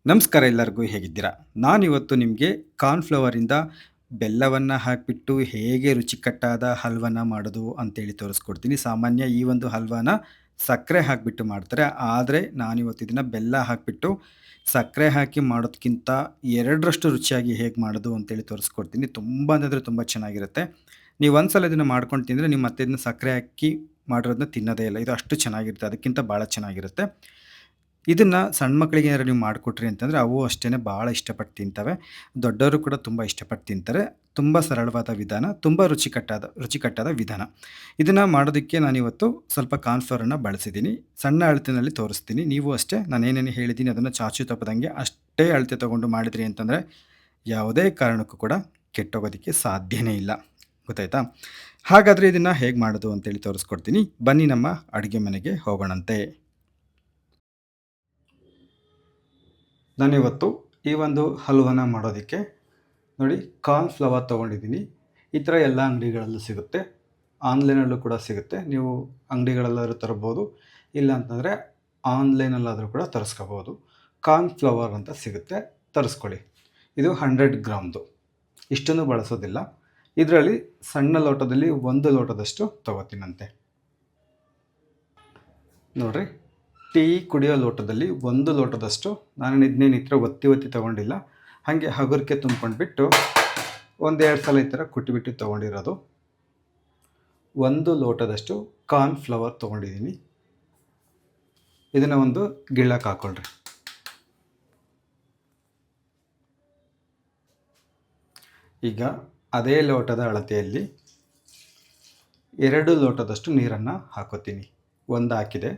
ನಮಸ್ಕಾರ ಎಲ್ಲರಿಗೂ ಹೇಗಿದ್ದೀರಾ? ನಾನಿವತ್ತು ನಿಮಗೆ ಕಾರ್ನ್‌ಫ್ಲವರಿಂದ ಬೆಲ್ಲವನ್ನು ಹಾಕಿಬಿಟ್ಟು ಹೇಗೆ ರುಚಿಕಟ್ಟಾದ ಹಲ್ವಾನ ಮಾಡೋದು ಅಂತೇಳಿ ತೋರಿಸ್ಕೊಡ್ತೀನಿ. ಸಾಮಾನ್ಯ ಈ ಒಂದು ಹಲ್ವಾನ ಸಕ್ಕರೆ ಹಾಕಿಬಿಟ್ಟು ಮಾಡ್ತಾರೆ. ಆದರೆ ನಾನಿವತ್ತು ಇದನ್ನು ಬೆಲ್ಲ ಹಾಕಿಬಿಟ್ಟು ಸಕ್ಕರೆ ಹಾಕಿ ಮಾಡೋದಕ್ಕಿಂತ ಎರಡರಷ್ಟು ರುಚಿಯಾಗಿ ಹೇಗೆ ಮಾಡೋದು ಅಂತೇಳಿ ತೋರಿಸ್ಕೊಡ್ತೀನಿ. ತುಂಬ ಅಂದರೆ ತುಂಬ ಚೆನ್ನಾಗಿರುತ್ತೆ. ನೀವು ಒಂದ್ಸಲ ಇದನ್ನು ಮಾಡ್ಕೊಂಡು ತಿಂದರೆ ನೀವು ಮತ್ತೆ ಇದನ್ನ ಸಕ್ಕರೆ ಹಾಕಿ ಮಾಡಿರೋದನ್ನ ತಿನ್ನೋದೇ ಇಲ್ಲ. ಇದು ಅಷ್ಟು ಚೆನ್ನಾಗಿರುತ್ತೆ. ಅದಕ್ಕಿಂತ ಭಾಳ ಚೆನ್ನಾಗಿರುತ್ತೆ. ಇದನ್ನು ಸಣ್ಣ ಮಕ್ಕಳಿಗೆ ಏನಾದ್ರು ನೀವು ಮಾಡಿಕೊಟ್ರಿ ಅಂತಂದರೆ ಅವು ಅಷ್ಟೇ ಭಾಳ ಇಷ್ಟಪಟ್ಟು ತಿಂತವೆ. ದೊಡ್ಡವರು ಕೂಡ ತುಂಬ ಇಷ್ಟಪಟ್ಟು ತಿಂತಾರೆ. ತುಂಬ ಸರಳವಾದ ವಿಧಾನ, ತುಂಬ ರುಚಿಕಟ್ಟಾದ ವಿಧಾನ. ಇದನ್ನು ಮಾಡೋದಕ್ಕೆ ನಾನಿವತ್ತು ಸ್ವಲ್ಪ ಕಾರ್ನ್‌ಫ್ಲವರನ್ನು ಬಳಸಿದ್ದೀನಿ. ಸಣ್ಣ ಅಳತೆಯಲ್ಲಿ ತೋರಿಸ್ತೀನಿ. ನೀವು ಅಷ್ಟೇ ನಾನೇನೇನು ಹೇಳಿದ್ದೀನಿ ಅದನ್ನು ಚಾಚೂ ತಪ್ಪದಂಗೆ ಅಷ್ಟೇ ಅಳತೆ ತೊಗೊಂಡು ಮಾಡಿದ್ರಿ ಅಂತಂದರೆ ಯಾವುದೇ ಕಾರಣಕ್ಕೂ ಕೂಡ ಕೆಟ್ಟೋಗೋದಕ್ಕೆ ಸಾಧ್ಯನೇ ಇಲ್ಲ. ಗೊತ್ತಾಯ್ತಾ? ಹಾಗಾದರೆ ಇದನ್ನು ಹೇಗೆ ಮಾಡೋದು ಅಂತೇಳಿ ತೋರಿಸ್ಕೊಡ್ತೀನಿ. ಬನ್ನಿ ನಮ್ಮ ಅಡುಗೆ ಮನೆಗೆ ಹೋಗೋಣಂತೆ. ನಾನಿವತ್ತು ಈ ಒಂದು ಹಲ್ವಾನ ಮಾಡೋದಕ್ಕೆ ನೋಡಿ ಕಾರ್ನ್‌ಫ್ಲವರ್ ತೊಗೊಂಡಿದ್ದೀನಿ. ಈ ಥರ ಎಲ್ಲ ಅಂಗಡಿಗಳಲ್ಲೂ ಸಿಗುತ್ತೆ. ಆನ್ಲೈನಲ್ಲೂ ಕೂಡ ಸಿಗುತ್ತೆ. ನೀವು ಅಂಗಡಿಗಳಲ್ಲಾದ್ರೂ ತರ್ಬೋದು. ಇಲ್ಲ ಅಂತಂದರೆ ಆನ್ಲೈನಲ್ಲಾದರೂ ಕೂಡ ತರಿಸ್ಕೋಬೋದು. ಕಾರ್ನ್‌ಫ್ಲವರ್ ಅಂತ ಸಿಗುತ್ತೆ, ತರಿಸ್ಕೊಳ್ಳಿ. ಇದು 100 ಗ್ರಾಮ್ದು. ಇಷ್ಟನ್ನು ಬಳಸೋದಿಲ್ಲ. ಇದರಲ್ಲಿ ಸಣ್ಣ ಲೋಟದಲ್ಲಿ 1 ಲೋಟದಷ್ಟು ತೊಗೋತೀನಂತೆ. ನೋಡಿರಿ, ಟೀ ಕುಡಿಯೋ ಲೋಟದಲ್ಲಿ 1 ಲೋಟದಷ್ಟು ನಾನು ಇದನ್ನೇನು ಈ ಥರ ಒತ್ತಿ ತೊಗೊಂಡಿಲ್ಲ. ಹಾಗೆ ಹಗುರಕ್ಕೆ ತುಂಬ್ಕೊಂಡ್ಬಿಟ್ಟು ಒಂದೆರಡು ಸಲ ಈ ಥರ ಕುಟ್ಟಿಬಿಟ್ಟು ತೊಗೊಂಡಿರೋದು. 1 ಲೋಟದಷ್ಟು ಕಾರ್ನ್‌ಫ್ಲವರ್ ತೊಗೊಂಡಿದ್ದೀನಿ. ಇದನ್ನು ಒಂದು ಗಿಳ್ಳಕ್ಕೆ ಹಾಕ್ಕೊಳ್ರಿ. ಈಗ ಅದೇ ಲೋಟದ ಅಳತೆಯಲ್ಲಿ 2 ಲೋಟದಷ್ಟು ನೀರನ್ನು ಹಾಕೋತೀನಿ. 1 ಹಾಕಿದೆ.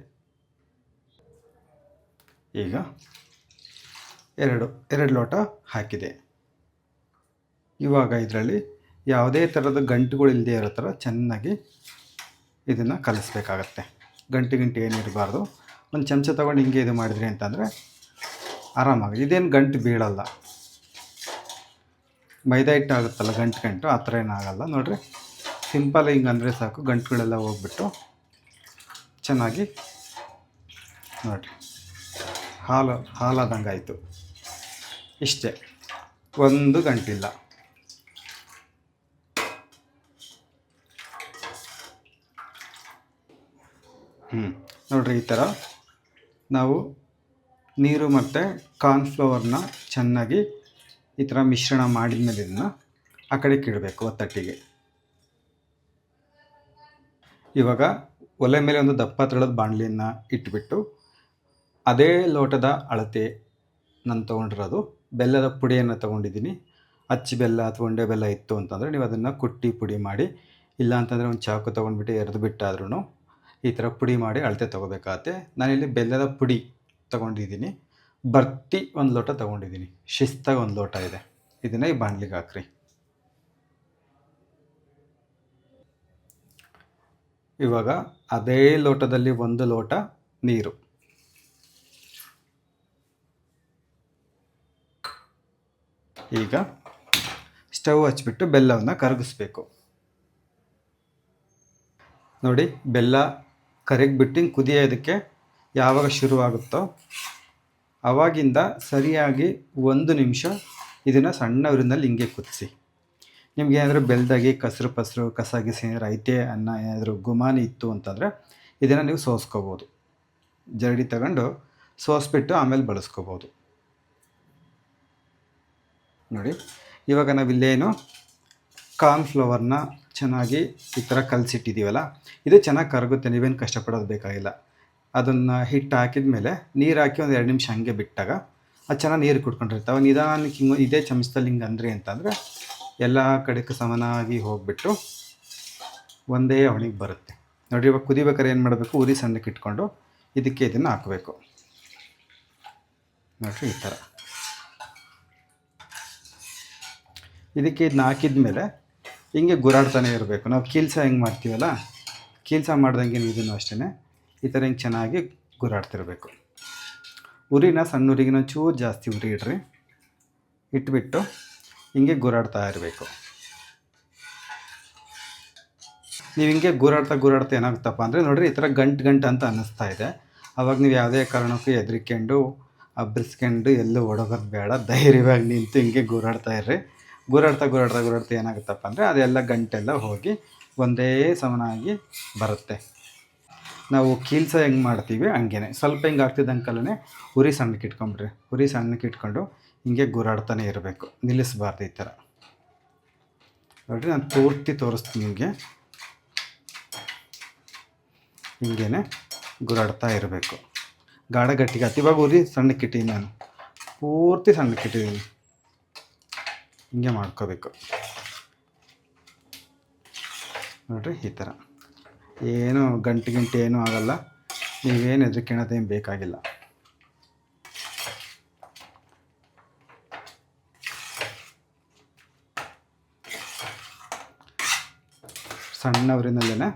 ಈಗ 2 ಲೋಟ ಹಾಕಿದೆ. ಇವಾಗ ಇದರಲ್ಲಿ ಯಾವುದೇ ಥರದ ಗಂಟುಗಳಿಲ್ಲದೆ ಇರೋ ಥರ ಚೆನ್ನಾಗಿ ಇದನ್ನು ಕಲಿಸ್ಬೇಕಾಗತ್ತೆ. ಗಂಟು ಏನಿರಬಾರ್ದು. ಒಂದು ಚಮಚ ತೊಗೊಂಡು ಹಿಂಗೆ ಇದು ಮಾಡಿದ್ರಿ ಅಂತಂದರೆ ಆರಾಮಾಗಿ ಇದೇನು ಗಂಟು ಬೀಳಲ್ಲ. ಮೈದಾ ಹಿಟ್ಟು ಆಗುತ್ತಲ್ಲ ಗಂಟು ಆ ಥರ ಏನಾಗಲ್ಲ. ನೋಡಿರಿ, ಸಿಂಪಲ್ ಹಿಂಗೆ ಅಂದರೆ ಸಾಕು, ಗಂಟುಗಳೆಲ್ಲ ಹೋಗ್ಬಿಟ್ಟು ಚೆನ್ನಾಗಿ ನೋಡಿರಿ ಹಾಲಾದಂಗೆ ಆಯಿತು. ಇಷ್ಟೇ, ಒಂದು ಗಂಟಿಲ್ಲ. ನೋಡಿರಿ, ಈ ಥರ ನಾವು ನೀರು ಮತ್ತು ಕಾರ್ನ್‌ಫ್ಲವರ್ನ ಚೆನ್ನಾಗಿ ಈ ಥರ ಮಿಶ್ರಣ ಮಾಡಿದ ಮೇಲೆ ಇದನ್ನು ಆ ಕಡೆಗೆ ಇಡಬೇಕು ಒತ್ತಟ್ಟಿಗೆ. ಇವಾಗ ಒಲೆ ಮೇಲೆ ಒಂದು ದಪ್ಪ ತಳದ ಬಾಣಲಿಯನ್ನು ಇಟ್ಬಿಟ್ಟು ಅದೇ ಲೋಟದ ಅಳತೆ ನಾನು ತೊಗೊಂಡಿರೋದು ಬೆಲ್ಲದ ಪುಡಿಯನ್ನು ತೊಗೊಂಡಿದ್ದೀನಿ. ಅಚ್ಚಿ ಬೆಲ್ಲ ಅಥವಾ ಉಂಡೆ ಬೆಲ್ಲ ಇತ್ತು ಅಂತಂದರೆ ನೀವು ಅದನ್ನು ಕುಟ್ಟಿ ಪುಡಿ ಮಾಡಿ, ಇಲ್ಲ ಅಂತಂದರೆ ಒಂದು ಚಾಕು ತೊಗೊಂಡ್ಬಿಟ್ಟು ಎರೆದು ಬಿಟ್ಟಾದ್ರೂ ಈ ಥರ ಪುಡಿ ಮಾಡಿ ಅಳತೆ ತೊಗೋಬೇಕಾಗತ್ತೆ. ನಾನಿಲ್ಲಿ ಬೆಲ್ಲದ ಪುಡಿ ತೊಗೊಂಡಿದ್ದೀನಿ. ಬರ್ತಿ 1 ಲೋಟ ತೊಗೊಂಡಿದ್ದೀನಿ. ಶಿಸ್ತಾಗಿ 1 ಲೋಟ ಇದೆ. ಇದನ್ನು ಈ ಬಾಣಲಿಗೆ ಹಾಕ್ರಿ. ಇವಾಗ ಅದೇ ಲೋಟದಲ್ಲಿ 1 ಲೋಟ ನೀರು. ಈಗ ಸ್ಟವ್ ಹಚ್ಬಿಟ್ಟು ಬೆಲ್ಲವನ್ನು ಕರಗಿಸ್ಬೇಕು. ನೋಡಿ, ಬೆಲ್ಲ ಕರಗಿಬಿಟ್ಟು ಹಿಂಗೆ ಕುದಿಯೋದಕ್ಕೆ ಯಾವಾಗ ಶುರುವಾಗುತ್ತೋ ಆವಾಗಿಂದ ಸರಿಯಾಗಿ 1 ನಿಮಿಷ ಇದನ್ನು ಸಣ್ಣ ಉರಿನಲ್ಲಿ ಹಿಂಗೆ ಕುದಿಸಿ. ನಿಮ್ಗೆ ಏನಾದರೂ ಬೆಲ್ಲದಾಗಿ ಕಸರು ಕಸಗಿಸಿ ಏನಾದ್ರು ಐತೆ ಅನ್ನ ಏನಾದರೂ ಗುಮಾನಿ ಇತ್ತು ಅಂತಂದರೆ ಇದನ್ನು ನೀವು ಸೋಸ್ಕೋಬೋದು. ಜರಡಿ ತಗೊಂಡು ಸೋಸ್ಬಿಟ್ಟು ಆಮೇಲೆ ಬಳಸ್ಕೋಬೋದು. ನೋಡಿ, ಇವಾಗ ನಾವಿಲ್ಲೇನು ಕಾರ್ನ್‌ಫ್ಲವರ್ನ ಚೆನ್ನಾಗಿ ಈ ಥರ ಕಲಸಿಟ್ಟಿದ್ದೀವಲ್ಲ, ಇದು ಚೆನ್ನಾಗಿ ಕರಗುತ್ತೆ. ನೀವೇನು ಕಷ್ಟಪಡೋದು ಬೇಕಾಗಿಲ್ಲ. ಅದನ್ನು ಹಿಟ್ಟು ಹಾಕಿದ ಮೇಲೆ ನೀರು ಹಾಕಿ ಒಂದು 2 ನಿಮಿಷ ಹಂಗೆ ಬಿಟ್ಟಾಗ ಅದು ಚೆನ್ನಾಗಿ ನೀರು ಕುಡ್ಕೊಂಡಿರ್ತಾವೆ. ನಿಧಾನಕ್ಕೆ ಹಿಂಗೆ ಇದೇ ಚಮಚದಲ್ಲಿ ಹಿಂಗೆ ಅಂದ್ರಿ ಅಂತಂದರೆ ಎಲ್ಲ ಕಡೆಗೂ ಸಮನಾಗಿ ಹೋಗಿಬಿಟ್ಟು ಒಂದೇ ಅವಣಿಗೆ ಬರುತ್ತೆ. ನೋಡಿ, ಇವಾಗ ಕುದಿಬೇಕಾದ್ರೆ ಏನು ಮಾಡಬೇಕು, ಉರಿ ಸಣ್ಣಕ್ಕೆ ಇಟ್ಕೊಂಡು ಇದಕ್ಕೆ ಇದನ್ನು ಹಾಕಬೇಕು. ನೋಡಿರಿ, ಈ ಥರ ಇದಕ್ಕೆ ಇದನ್ನ ಹಾಕಿದ ಮೇಲೆ ಹಿಂಗೆ ಗುರಾಡ್ತಾನೆ ಇರಬೇಕು. ನಾವು ಕೀಲ್ಸ ಹೆಂಗೆ ಮಾಡ್ತೀವಲ್ಲ, ಕೀಲ್ಸ ಮಾಡ್ದಂಗೆ ಇದನ್ನು ಅಷ್ಟೇ ಈ ಥರ ಹಿಂಗೆ ಚೆನ್ನಾಗಿ ಗುರಾಡ್ತಿರ್ಬೇಕು. ಉರಿನ ಸಣ್ಣ ಉರಿಗಿನ ಚೂರು ಜಾಸ್ತಿ ಉರಿ ಇಡ್ರಿ. ಇಟ್ಬಿಟ್ಟು ಹಿಂಗೆ ಗುರಾಡ್ತಾ ಇರಬೇಕು. ನೀವು ಹಿಂಗೆ ಗುರಾಡ್ತಾ ಏನಾಗುತ್ತಪ್ಪ ಅಂದರೆ ನೋಡಿರಿ, ಈ ಥರ ಗಂಟು ಅಂತ ಅನ್ನಿಸ್ತಾ ಇದೆ. ಆವಾಗ ನೀವು ಯಾವುದೇ ಕಾರಣಕ್ಕೂ ಹೆದರಿಕೊಂಡು ಹಬ್ಬಿಸ್ಕೊಂಡು ಎಲ್ಲೂ ಓಡೋಗೋದು ಬೇಡ, ಧೈರ್ಯವಾಗಿ ನಿಂತು ಹಿಂಗೆ ಗೂರಾಡ್ತಾ ಇರ್ರಿ. ಗೂರಾಡ್ತಾ ಏನಾಗುತ್ತಪ್ಪ ಅಂದರೆ ಅದೆಲ್ಲ ಗಂಟೆಲ್ಲ ಹೋಗಿ ಒಂದೇ ಸಮನಾಗಿ ಬರುತ್ತೆ. ನಾವು ಕೀಲ್ಸ ಹೆಂಗೆ ಮಾಡ್ತೀವಿ ಹಂಗೇ ಸ್ವಲ್ಪ ಹಿಂಗೆ ಆಗ್ತಿದ್ದಂಕಲ್ಲೇ ಉರಿ ಸಣ್ಣಕ್ಕೆ ಇಟ್ಕೊಂಬಿಡ್ರಿ. ಉರಿ ಸಣ್ಣಕ್ಕೆ ಇಟ್ಕೊಂಡು ಹಿಂಗೆ ಗೂರಾಡ್ತಾನೆ ಇರಬೇಕು, ನಿಲ್ಲಿಸಬಾರ್ದು ಈ ಥರ. ನೋಡಿರಿ, ನಾನು ಪೂರ್ತಿ ತೋರಿಸ್ತೀನಿ ನಿಮಗೆ. ಹಿಂಗೇ ಗುರಾಡ್ತಾ ಇರಬೇಕು, ಗಟ್ಟಿಗೆ ಇವಾಗ ಉರಿ ಸಣ್ಣಕ್ಕೆ ಇಟ್ಟಿದ್ದೀನಿ, ನಾನು ಪೂರ್ತಿ ಸಣ್ಣಕ್ಕೆ ಇಟ್ಟಿದ್ದೀನಿ. ಹಿಂಗೆ ಮಾಡ್ಕೋಬೇಕು ನೋಡಿರಿ, ಈ ಥರ. ಏನು ಗಂಟೆ ಏನೂ ಆಗಲ್ಲ, ನೀವೇನು ಹೆದರ್ಕೊಳ್ಳೋದೇನು ಬೇಕಾಗಿಲ್ಲ. ಸಣ್ಣ ಉರಿನಲ್ಲೇ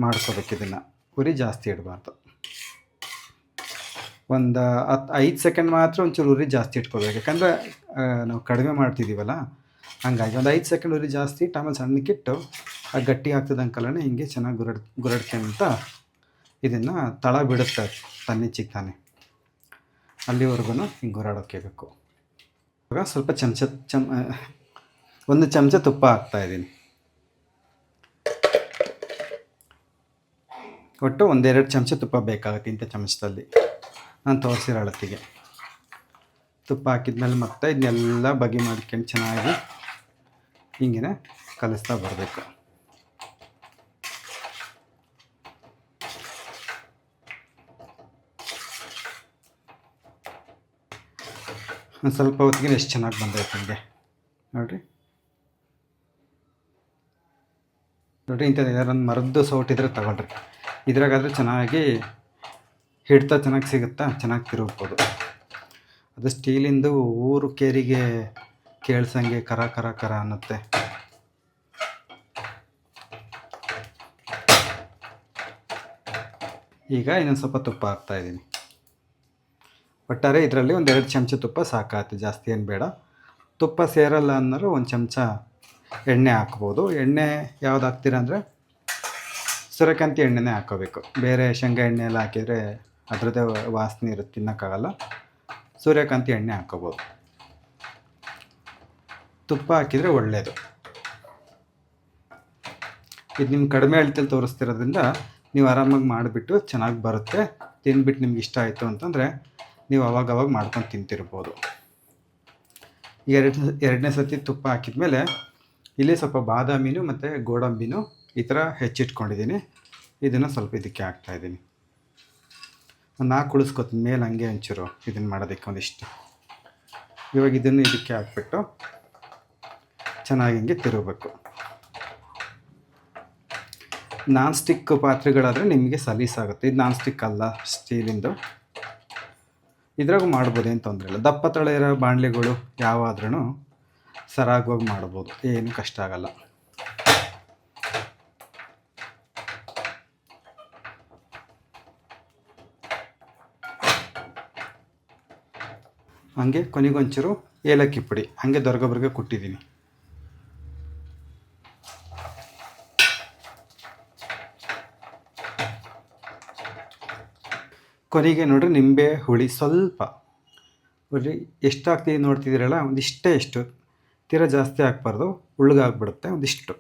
ಮಾಡ್ಕೋಬೇಕು ಇದನ್ನು, ಉರಿ ಜಾಸ್ತಿ ಇಡಬಾರ್ದು. ಒಂದು 5 ಸೆಕೆಂಡ್ ಮಾತ್ರ ಒಂಚೂರು ಉರಿ ಜಾಸ್ತಿ ಇಟ್ಕೋಬೇಕು, ಯಾಕಂದರೆ ನಾವು ಕಡಿಮೆ ಮಾಡ್ತಿದ್ದೀವಲ್ಲ, ಹಂಗಾಗಿ ಒಂದು 5 ಸೆಕೆಂಡ್ ಉರಿ ಜಾಸ್ತಿ ಇಟ್ಟು ಆಮೇಲೆ ಸಣ್ಣಕ್ಕಿಟ್ಟು ಆ ಗಟ್ಟಿ ಆಗ್ತದಂಕಲ್ಲೇ ಹಿಂಗೆ ಚೆನ್ನಾಗಿ ಗುರಡ್ಕೊಂತ ಇದನ್ನು ತಳ ಬಿಡುತ್ತೆ ತನ್ನಿಚ್ಚಿಗೆ ತಾನೆ, ಅಲ್ಲಿವರೆಗೂ ಹಿಂಗೆ ಗುರಾಡೋಕ್ಕೆಬೇಕು. ಇವಾಗ ಸ್ವಲ್ಪ ಒಂದು ಚಮಚ ತುಪ್ಪ ಹಾಕ್ತಾಯಿದ್ದೀನಿ. ಒಟ್ಟು 1-2 ಚಮಚ ತುಪ್ಪ ಬೇಕಾಗುತ್ತೆ ಇಂಥ ಚಮಚದಲ್ಲಿ, ನಾನು ತೋರಿಸಿರೋ ಅಳತೆಗೆ. ತುಪ್ಪ ಹಾಕಿದ್ಮೇಲೆ ಮತ್ತೆ ಇದನ್ನೆಲ್ಲ ಬಗೆ ಮಾಡ್ಕೊಂಡು ಚೆನ್ನಾಗಿ ಹಿಂಗೆ ಕಲಿಸ್ತಾ ಬರಬೇಕು. ಒಂದು ಸ್ವಲ್ಪ ಹೊತ್ತಿಗೆ ಎಷ್ಟು ಚೆನ್ನಾಗಿ ಬಂದೈತೆ ನಿಮಗೆ ನೋಡಿರಿ. ಇಂಥದ್ದು ಯಾರೊಂದು ಮರದ್ದು ಸೌಟಿದ್ರೆ ತಗೊಳ್ರಿ, ಇದ್ರಾಗಾದರೆ ಚೆನ್ನಾಗಿ ಹಿಡ್ತಾ ಚೆನ್ನಾಗಿ ಸಿಗುತ್ತಾ, ಚೆನ್ನಾಗಿ ತಿರುಗ್ಬೋದು. ಅದು ಸ್ಟೀಲಿಂದು ಊರು ಕೇರಿಗೆ ಕೇಳ್ಸಂಗೆ ಕರ ಕರ ಕರ ಅನ್ನುತ್ತೆ. ಈಗ ಇನ್ನೊಂದು ಸ್ವಲ್ಪ ತುಪ್ಪ ಹಾಕ್ತಾಯಿದ್ದೀನಿ. ಒಟ್ಟಾರೆ ಇದರಲ್ಲಿ 1-2 ಚಮಚ ತುಪ್ಪ ಸಾಕಾಗುತ್ತೆ, ಜಾಸ್ತಿ ಏನು ಬೇಡ. ತುಪ್ಪ ಸೇರಲ್ಲ ಅನ್ನೋರು 1 ಚಮಚ ಎಣ್ಣೆ ಹಾಕ್ಬೋದು. ಎಣ್ಣೆ ಯಾವ್ದು ಹಾಕ್ತೀರ ಅಂದರೆ ಸೂರ್ಯಕಾಂತಿ ಎಣ್ಣೆನೇ ಹಾಕ್ಕೋಬೇಕು. ಬೇರೆ ಶೇಂಗಾ ಎಣ್ಣೆ ಎಲ್ಲ ಹಾಕಿದರೆ ಅದರದ್ದೇ ವಾಸನೆ ಇರುತ್ತೆ, ತಿನ್ನೋಕ್ಕಾಗಲ್ಲ. ಸೂರ್ಯಕಾಂತಿ ಎಣ್ಣೆ ಹಾಕ್ಕೋಬೋದು. ತುಪ್ಪ ಹಾಕಿದರೆ ಒಳ್ಳೆಯದು. ಇದು ನಿಮ್ಮ ಕಡಿಮೆ ಅಳತೆಯಲ್ಲಿ ತೋರಿಸ್ತಿರೋದ್ರಿಂದ ನೀವು ಆರಾಮಾಗಿ ಮಾಡಿಬಿಟ್ಟು ಚೆನ್ನಾಗಿ ಬರುತ್ತೆ. ತಿಂದ್ಬಿಟ್ಟು ನಿಮ್ಗೆ ಇಷ್ಟ ಆಯಿತು ಅಂತಂದರೆ ನೀವು ಅವಾಗವಾಗ ಮಾಡ್ಕೊಂಡು ತಿಂತಿರ್ಬೋದು. ಎರಡನೇ ಸತಿ ತುಪ್ಪ ಹಾಕಿದ್ಮೇಲೆ ಇಲ್ಲಿ ಸ್ವಲ್ಪ ಬಾದಾಮಿನೂ ಮತ್ತು ಗೋಡಂಬಿನೂ ಈ ಥರ ಹೆಚ್ಚಿಟ್ಕೊಂಡಿದ್ದೀನಿ. ಇದನ್ನು ಸ್ವಲ್ಪ ಇದಕ್ಕೆ ಹಾಕ್ತಾಯಿದ್ದೀನಿ. ಒಂದು 4 ಉಳಿಸ್ಕೊತೀನಿ ಮೇಲೆ, ಹಂಗೆ ಒಂಚೂರು ಇದನ್ನು ಮಾಡೋದಕ್ಕೆ ಒಂದಿಷ್ಟು. ಇವಾಗ ಇದನ್ನು ಇದಕ್ಕೆ ಹಾಕ್ಬಿಟ್ಟು ಚೆನ್ನಾಗಿ ಹಿಂಗೆ ತಿರುಗಬೇಕು. ನಾನ್ ಸ್ಟಿಕ್ ಪಾತ್ರೆಗಳಾದರೆ ನಿಮಗೆ ಸಲೀಸಾಗುತ್ತೆ. ಇದು ನಾನ್ ಸ್ಟಿಕ್ ಅಲ್ಲ, ಸ್ಟೀಲಿಂದು. ಇದ್ರಾಗೂ ಮಾಡ್ಬೋದು, ಏನು ತೊಂದರೆ ಇಲ್ಲ. ದಪ್ಪ ತಳ ಇರೋ ಬಾಣಲೆಗಳು ಯಾವಾದ್ರೂ ಸರಾಗವಾಗಿ ಮಾಡ್ಬೋದು, ಏನು ಕಷ್ಟ ಆಗಲ್ಲ. ಹಾಗೆ ಕೊನೆಗೊಂಚೂರು ಏಲಕ್ಕಿ ಪುಡಿ ಹಾಗೆ ದೊರಗೊಬ್ಬರಿಗೆ ಕೊಟ್ಟಿದ್ದೀನಿ. ಕೊನೆಗೆ ನೋಡ್ರಿ, ನಿಂಬೆ ಹುಳಿ ಸ್ವಲ್ಪ ನೋಡ್ರಿ, ಎಷ್ಟು ಹಾಕ್ತೀವಿ ನೋಡ್ತಿದ್ದೀರಲ್ಲ, ಎಷ್ಟು ತೀರಾ ಜಾಸ್ತಿ ಹಾಕ್ಬಾರ್ದು, ಉಳ್ಗಾಗ್ಬಿಡುತ್ತೆ. ಒಂದಿಷ್ಟು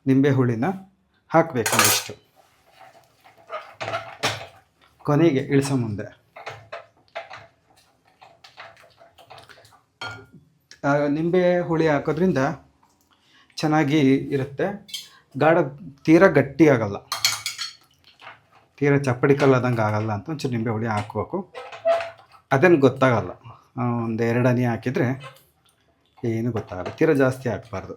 ನಿಂಬೆ ಹುಳಿನ ಹಾಕಬೇಕು, ಒಂದಿಷ್ಟು ಕೊನೆಗೆ ಇಳಿಸೋ ಮುಂದೆ. ನಿಂಬೆ ಹುಳಿ ಹಾಕೋದ್ರಿಂದ ಚೆನ್ನಾಗಿ ಇರುತ್ತೆ. ತೀರಾ ಗಟ್ಟಿ ಆಗಲ್ಲ, ತೀರಾ ಚಪ್ಪಡಿ ಕಲ್ಲಾದಂಗೆ ಆಗಲ್ಲ ಅಂತ ಒಂಚೂರು ನಿಂಬೆ ಹುಳಿ ಹಾಕ್ಬೇಕು. ಅದೇನು ಗೊತ್ತಾಗಲ್ಲ, 1-2 ಹನಿ ಹಾಕಿದರೆ ಏನು ಗೊತ್ತಾಗಲ್ಲ. ತೀರಾ ಜಾಸ್ತಿ ಹಾಕ್ಬಾರ್ದು.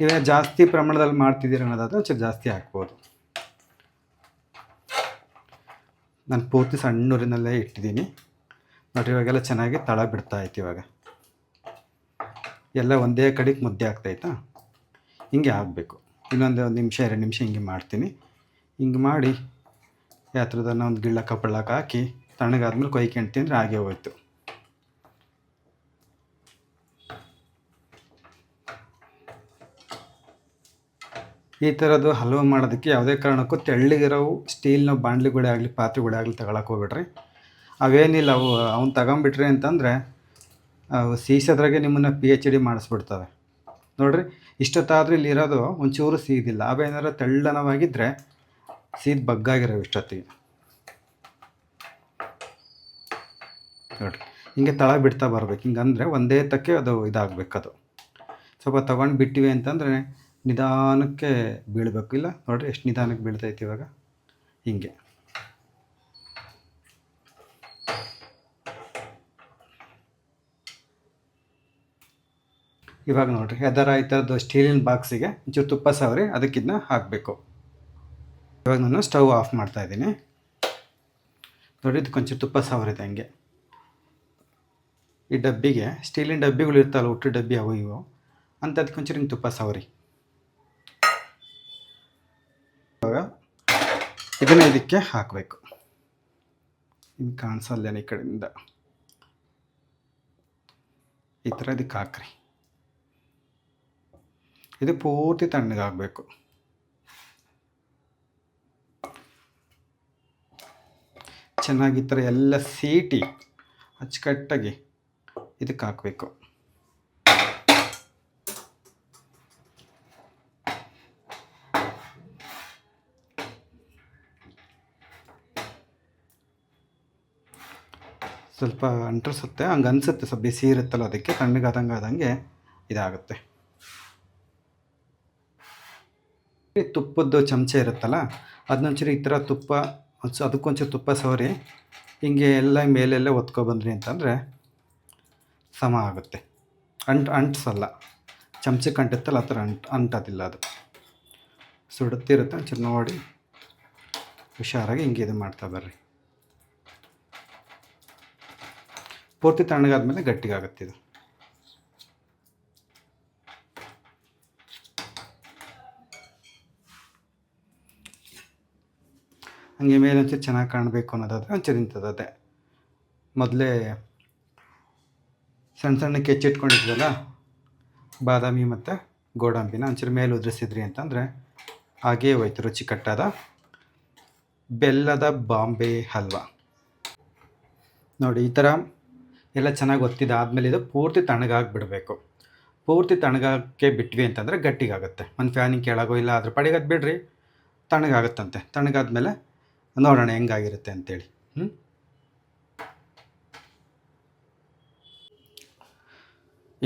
ಇವಾಗ ಜಾಸ್ತಿ ಪ್ರಮಾಣದಲ್ಲಿ ಮಾಡ್ತಿದ್ದೀರ ಅನ್ನೋದಾದರೆ ಒಂಚೂರು ಜಾಸ್ತಿ ಹಾಕ್ಬೋದು. ನಾನು ಪೂರ್ತಿ ಸಣ್ಣೂರಿನಲ್ಲೇ ಇಟ್ಟಿದ್ದೀನಿ ನೋಡಿರಿ. ಇವಾಗೆಲ್ಲ ಚೆನ್ನಾಗಿ ತಳ ಬಿಡ್ತಾಯಿತ್ತು. ಇವಾಗ ಎಲ್ಲ ಒಂದೇ ಕಡೆಗೆ ಮುದ್ದೆ ಆಗ್ತಾಯಿತ್ತಾ, ಹಿಂಗೆ ಆಗಬೇಕು. ಇನ್ನೊಂದು 1 ನಿಮಿಷ 2 ನಿಮಿಷ ಹಿಂಗೆ ಮಾಡ್ತೀನಿ. ಹಿಂಗೆ ಮಾಡಿ ಯಾತ್ರದನ್ನ ಒಂದು ಗಿಳ್ಳಕ್ಕ ಪಳ್ಳಕ್ಕ ಹಾಕಿ ತಣ್ಣಗಾದ್ಮೇಲೆ ಕೊಯ್ಕೊಂಡು ತಿಂದರೆ ಹಾಗೆ ಹೋಯ್ತು. ಈ ಥರದ್ದು ಹಲ್ವಾ ಮಾಡೋದಕ್ಕೆ ಯಾವುದೇ ಕಾರಣಕ್ಕೂ ತೆಳ್ಳಗಿರೋವು ಸ್ಟೀಲ್ನ ಬಾಣಲಿಗಳೇ ಆಗಲಿ ಪಾತ್ರೆಗಳೇ ಆಗಲಿ ತಗೊಳಕ್ಕೆ ಹೋಗ್ಬೇಡ್ರಿ. ಅವೇನಿಲ್ಲ, ಅವು ಅವ್ನು ತಗೊಂಬಿಟ್ರಿ ಅಂತಂದರೆ ಅವು ಸೀಸೋದ್ರಾಗೆ ನಿಮ್ಮನ್ನು PhD ಮಾಡಿಸ್ಬಿಡ್ತವೆ. ನೋಡಿರಿ, ಇಷ್ಟೊತ್ತಾದರೂ ಇಲ್ಲಿರೋದು ಒಂಚೂರು ಸೀದಿಲ್ಲ. ಅವೇನಾರು ತೆಳ್ಳನವಾಗಿದ್ದರೆ ಸೀದ್ ಬಗ್ಗಾಗಿರೋವು ಇಷ್ಟೊತ್ತಿಗೆ. ನೋಡಿರಿ, ಹಿಂಗೆ ತಳ ಬಿಡ್ತಾ ಬರಬೇಕು. ಹಿಂಗಂದರೆ ಒಂದೇ ತಕ್ಕೆ ಅದು ಇದಾಗಬೇಕು. ಅದು ಸ್ವಲ್ಪ ತೊಗೊಂಡು ಬಿಟ್ಟಿವಿ ಅಂತಂದರೆ ನಿಧಾನಕ್ಕೆ ಬೀಳಬೇಕು. ಇಲ್ಲ ನೋಡಿರಿ ಎಷ್ಟು ನಿಧಾನಕ್ಕೆ ಬೀಳ್ತೈತಿ ಇವಾಗ. ಹಿಂಗೆ ಇವಾಗ ನೋಡಿರಿ, ಯಾವ್ದಾರ ಈ ಥರದ್ದು ಸ್ಟೀಲಿನ ಬಾಕ್ಸಿಗೆ ಒಂಚೂರು ತುಪ್ಪ ಸವರಿ ಅದಕ್ಕಿದನ್ನ ಹಾಕಬೇಕು. ಇವಾಗ ನಾನು ಸ್ಟವ್ ಆಫ್ ಮಾಡ್ತಾಯಿದ್ದೀನಿ. ನೋಡಿ, ಇದಕ್ಕೊಂಚೂರು ತುಪ್ಪ ಸವರಿದೆ ಹಂಗೆ. ಈ ಡಬ್ಬಿಗೆ, ಸ್ಟೀಲಿನ ಡಬ್ಬಿಗಳು ಇರ್ತಾವಲ್ಲ, ಹುಟ್ಟು ಡಬ್ಬಿ ಅವು ಇವು, ಅಂಥದ್ಕೊಂಚೂರು ಹಿಂಗೆ ತುಪ್ಪ ಸವರಿ. ಇವಾಗ ಇದನ್ನು ಇದಕ್ಕೆ ಹಾಕಬೇಕು. ಇನ್ನು ಕಾಣಿಸಲ್ಲೇನೆ ಈ ಕಡೆಯಿಂದ. ಈ ಥರ ಇದಕ್ಕೆ ಹಾಕ್ರಿ. ಇದು ಪೂರ್ತಿ ತಣ್ಣಗಾಗಬೇಕು. ಚೆನ್ನಾಗಿ ಈ ಥರ ಎಲ್ಲ ಸೀಟಿ ಅಚ್ಚುಕಟ್ಟಾಗಿ ಇದಕ್ಕೆ ಹಾಕಬೇಕು. ಸ್ವಲ್ಪ ಅಂಟಿಸುತ್ತೆ, ಹಂಗೆ ಅನಿಸುತ್ತೆ. ಸ್ವಲ್ಪ ಬಿಸಿ ಇರುತ್ತಲ್ಲ, ಅದಕ್ಕೆ ತಣ್ಣಗಾದಂಗೆ ಇದಾಗುತ್ತೆ. ತುಪ್ಪದ್ದು ಚಮಚ ಇರುತ್ತಲ್ಲ, ಅದನ್ನೊಂಚೂರು ಈ ಥರ ತುಪ್ಪ ಅದಕ್ಕೊಂಚೂರು ತುಪ್ಪ ಸವರಿ ಹಿಂಗೆ ಎಲ್ಲ ಮೇಲೆಲ್ಲ ಒತ್ಕೊಬಂದ್ರಿ ಅಂತಂದರೆ ಸಮ ಆಗುತ್ತೆ. ಅಂಟಿಸಲ್ಲ. ಚಮಚಕ್ಕೆ ಅಂಟುತ್ತಲ್ಲ, ಆ ಥರ ಅಂಟೋದಿಲ್ಲ. ಅದು ಸುಡುತ್ತಿರುತ್ತೆ. ಒಂಚೂರು ನೋಡಿ ಹುಷಾರಾಗಿ ಹಿಂಗೆ ಇದು ಮಾಡ್ತಾ ಬರ್ರಿ. ಪೂರ್ತಿ ತಣ್ಣಗಾದ್ಮೇಲೆ ಗಟ್ಟಿಗಾಗುತ್ತೆ ಇದು. ಹಂಗೆ ಮೇಲೆ ಒಂಚೂರು ಚೆನ್ನಾಗಿ ಕಾಣಬೇಕು ಅನ್ನೋದಾದರೆ ಒಂಚೂರು ಇಂಥದ್ದೇ ಮೊದಲೇ ಸಣ್ಣ ಕೆಚ್ಚಿಟ್ಕೊಂಡಿದ್ವಲ್ಲ ಬಾದಾಮಿ ಮತ್ತು ಗೋಡಂಬಿನ ಒಂಚೂರು ಮೇಲೆ ಉದುರಿಸಿದ್ರಿ ಅಂತಂದರೆ ಹಾಗೇ ಹೋಯ್ತು ರುಚಿಕಟ್ಟಾದ ಬೆಲ್ಲದ ಬಾಂಬೆ ಹಲ್ವಾ. ನೋಡಿ, ಈ ಥರ ಎಲ್ಲ ಚೆನ್ನಾಗಿ ಒತ್ತಿದಾದ್ಮೇಲೆ ಇದು ಪೂರ್ತಿ ತಣ್ಣಗಾಗಿಬಿಡಬೇಕು. ಪೂರ್ತಿ ತಣ್ಣಗಾಕೆ ಬಿಟ್ವಿ ಅಂತಂದರೆ ಗಟ್ಟಿಗಾಗುತ್ತೆ. ಒಂದು ಫ್ಯಾನಿಗೆ ಕೆಳಗೋ ಇಲ್ಲ ಅದ್ರ ಪಡೆಗೆ ಅದು ಬಿಡ್ರಿ, ತಣ್ಣಗಾಗುತ್ತಂತೆ. ತಣ್ಣಗಾದ್ಮೇಲೆ ನೋಡೋಣ ಹೆಂಗಾಗಿರುತ್ತೆ ಅಂತೇಳಿ.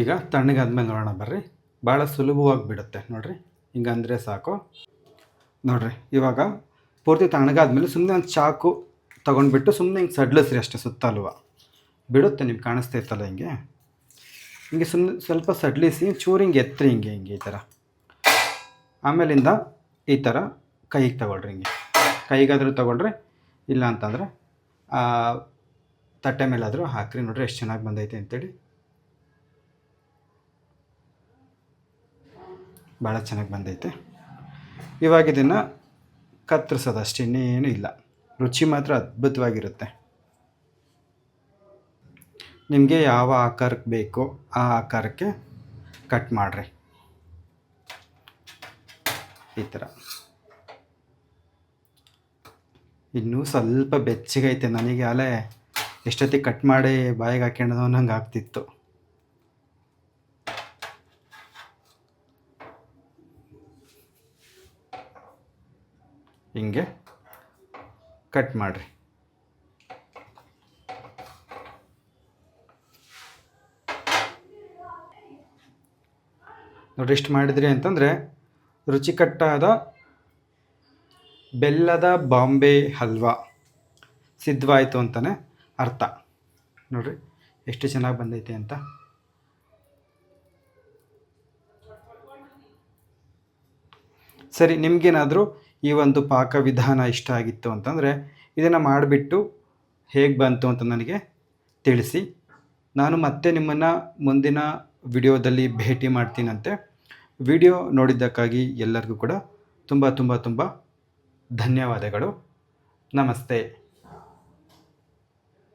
ಈಗ ತಣ್ಣಗಾದ್ಮೇಲೆ ನೋಡೋಣ ಬರ್ರಿ. ಭಾಳ ಸುಲಭವಾಗಿ ಬಿಡುತ್ತೆ ನೋಡಿರಿ. ಹಿಂಗಂದರೆ ಸಾಕು. ನೋಡಿರಿ, ಇವಾಗ ಪೂರ್ತಿ ತಣ್ಣಗಾದ್ಮೇಲೆ ಸುಮ್ಮನೆ ಒಂದು ಚಾಕು ತೊಗೊಂಡ್ಬಿಟ್ಟು ಸುಮ್ಮನೆ ಹಿಂಗೆ ಸಡ್ಲಿಸ್ರಿ ಅಷ್ಟೇ. ಸುತ್ತಲ್ವ ಬಿಡುತ್ತೆ. ನಿಮ್ಗೆ ಕಾಣಿಸ್ತಾ ಇರ್ತಲ್ಲ ಹಿಂಗೆ ಸುಮ್ಮನೆ ಸ್ವಲ್ಪ ಸಡ್ಲಿಸಿ ಚೂರು ಹಿಂಗೆ ಎತ್ತರಿ, ಹಿಂಗೆ ಈ ಥರ. ಆಮೇಲಿಂದ ಈ ಥರ ಕೈಗೆ ತಗೊಳ್ರಿ. ಹಿಂಗೆ ಕೈಗಾದರೂ ತಗೊಳ್ರಿ, ಇಲ್ಲ ಅಂತಂದರೆ ತಟ್ಟೆ ಮೇಲಾದರೂ ಹಾಕ್ರಿ. ನೋಡ್ರಿ ಎಷ್ಟು ಚೆನ್ನಾಗಿ ಬಂದೈತೆ ಅಂತೇಳಿ. ಭಾಳ ಚೆನ್ನಾಗಿ ಬಂದೈತೆ. ಇವಾಗ ಇದನ್ನು ಕತ್ತರಿಸೋದು ಅಷ್ಟೇ, ಇನ್ನೇನು ಇಲ್ಲ. ರುಚಿ ಮಾತ್ರ ಅದ್ಭುತವಾಗಿರುತ್ತೆ. ನಿಮಗೆ ಯಾವ ಆಕಾರಕ್ಕೆ ಬೇಕೋ ಆ ಆಕಾರಕ್ಕೆ ಕಟ್ ಮಾಡಿರಿ. ಈ ಥರ. ಇನ್ನೂ ಸ್ವಲ್ಪ ಬೆಚ್ಚಗೈತೆ. ನನಗೆ ಅಲ್ಲೇ ಎಷ್ಟೊತ್ತಿಗೆ ಕಟ್ ಮಾಡಿ ಬಾಯಿಗೆ ಹಾಕ್ಯಣದು ಅನ್ನಂಗೆ ಆಗ್ತಿತ್ತು. ಹಿಂಗೆ ಕಟ್ ಮಾಡಿರಿ. ನೋಡಿ, ಇಷ್ಟು ಮಾಡಿದ್ರಿ ಅಂತಂದರೆ ರುಚಿಕಟ್ಟಾದ ಬೆಲ್ಲದ ಬಾಂಬೆ ಹಲ್ವಾ ಸಿದ್ಧವಾಯಿತು ಅಂತಲೇ ಅರ್ಥ. ನೋಡಿರಿ ಎಷ್ಟು ಚೆನ್ನಾಗಿ ಬಂದೈತೆ ಅಂತ. ಸರಿ, ನಿಮಗೇನಾದರೂ ಈ ಒಂದು ಪಾಕ ವಿಧಾನ ಇಷ್ಟ ಆಗಿತ್ತು ಅಂತಂದರೆ ಇದನ್ನು ಮಾಡಿಬಿಟ್ಟು ಹೇಗೆ ಬಂತು ಅಂತ ನನಗೆ ತಿಳಿಸಿ. ನಾನು ಮತ್ತೆ ನಿಮ್ಮನ್ನು ಮುಂದಿನ ವಿಡಿಯೋದಲ್ಲಿ ಭೇಟಿ ಮಾಡ್ತೀನಂತೆ. ವಿಡಿಯೋ ನೋಡಿದ್ದಕ್ಕಾಗಿ ಎಲ್ಲರಿಗೂ ಕೂಡ ತುಂಬ ಧನ್ಯವಾದಗಳು. ನಮಸ್ತೆ.